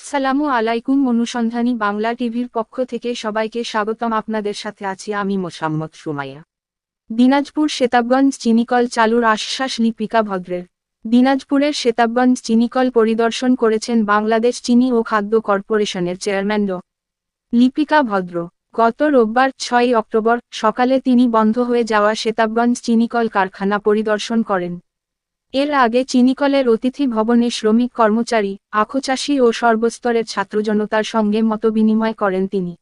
আসসালামু আলাইকুম। অনুসন্ধানী বাংলা টিভির পক্ষ থেকে সবাইকে স্বাগতম। আপনাদের সাথে আছি আমি মোসাম্মদ সুমাইয়া। দিনাজপুর সেতাবগঞ্জ চিনিকল চালুর আশ্বাস লিপিকা ভদ্রের। দিনাজপুরের সেতাবগঞ্জ চিনিকল পরিদর্শন করেছেন বাংলাদেশ চিনি ও খাদ্য কর্পোরেশনের চেয়ারম্যান ড. লিপিকা ভদ্র। গত রোববার 6 অক্টোবর সকালে তিনি বন্ধ হয়ে যাওয়া সেতাবগঞ্জ চিনিকল কারখানা পরিদর্শন করেন। এর আগে চিনিকলের অতিথি ভবনে শ্রমিক কর্মচারী, আখচাষী ও সর্বস্তরের ছাত্রজনতার সঙ্গে মতবিনিময় করেন তিনি।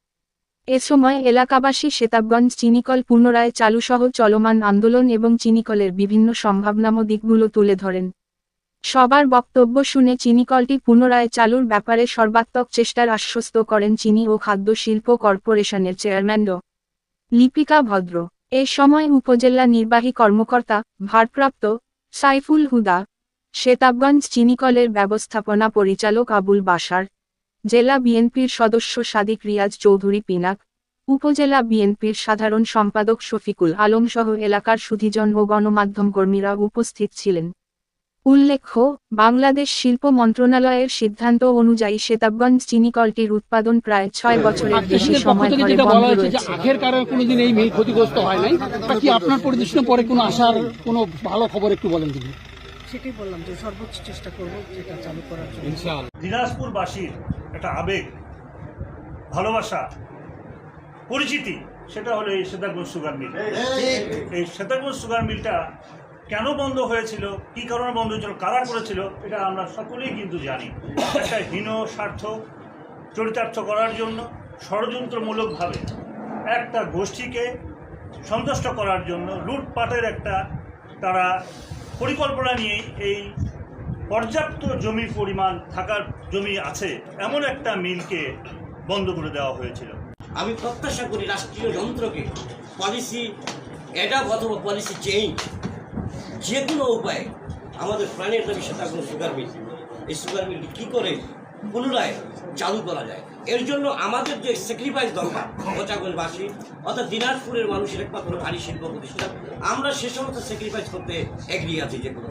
এ সময় এলাকাবাসী সেতাবগঞ্জ চিনিকল পুনরায় চালুসহ চলমান আন্দোলন এবং চিনিকলের বিভিন্ন সম্ভাবনাময় দিকগুলো তুলে ধরেন। সবার বক্তব্য শুনে চিনিকলটি পুনরায় চালুর ব্যাপারে সর্বাত্মক চেষ্টার আশ্বস্ত করেন চিনি ও খাদ্য শিল্প কর্পোরেশনের চেয়ারম্যান ড. লিপিকা ভদ্র। এ সময় উপজেলা নির্বাহী কর্মকর্তা, ভারপ্রাপ্ত সাইফুল হুদা, সেতাবগঞ্জ চিনিকলের ব্যবস্থাপনা পরিচালক আবুল বাশার, জেলা বিএনপির সদস্য সাদিক রিয়াজ চৌধুরী পিনাক, উপজেলা বিএনপির সাধারণ সম্পাদক শফিকুল আলম সহ এলাকার সুধীজন ও গণমাধ্যম কর্মীরা উপস্থিত ছিলেন। উল্লেখ্য, বাংলাদেশ শিল্প মন্ত্রণালয়ের সিদ্ধান্ত অনুযায়ী সেতাবগঞ্জ চিনিকলটির উৎপাদন প্রায় 6 বছরের বেশি সময় ধরে বন্ধ রয়েছে। আখের কারণে কোনোদিন এই মিল ক্ষতিগ্রস্ত হয় নাই। কি আপনার পরিদর্শনের পরে কোনো আশার কোনো ভালো খবর একটু বলেন দিদি। সেটাই বললাম যে সর্বোচ্চ চেষ্টা করবো যেটা চালু করার জন্য। ইনশাআল্লাহ। দিনাজপুরবাসীর একটা আবেগ, ভালোবাসা, পরিচিতি, সেটা হলো এই সেতাবগঞ্জ সুগার মিল। এই সেতাবগঞ্জ সুগার মিলটা কেন বন্ধ হয়েছিল, কী কারণে বন্ধ হয়েছিল, কারা করেছিল, এটা আমরা সকলেই কিন্তু জানি। একটা হীন স্বার্থ চরিতার্থ করার জন্য ষড়যন্ত্রমূলকভাবে একটা গোষ্ঠীকে সন্তুষ্ট করার জন্য লুটপাটের একটা তারা পরিকল্পনা নিয়েই এই পর্যাপ্ত জমির পরিমাণ থাকার জমি আছে এমন একটা মিলকে বন্ধ করে দেওয়া হয়েছিল। আমি প্রত্যাশা করি রাষ্ট্রীয় যন্ত্রকে পলিসি অ্যাডাপ্ট অথবা পলিসি চেঞ্জ যে কোনো উপায়ে আমাদের প্রাণের দাবি সেতাবগঞ্জ সুগার মিল, এই সুগার মিলটি কী করে পুনরায় চালু করা যায়, এর জন্য আমাদের যে স্যাক্রিফাইস দরকার মোচাগঞ্জবাসী অর্থাৎ দিনাজপুরের মানুষের একমাত্র ভারী শিল্প প্রতিষ্ঠান, আমরা সে সমস্ত স্যাক্রিফাইস করতে এগ্রি আছি যে কোনো।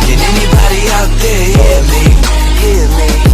Can anybody out there hear me? Hear me?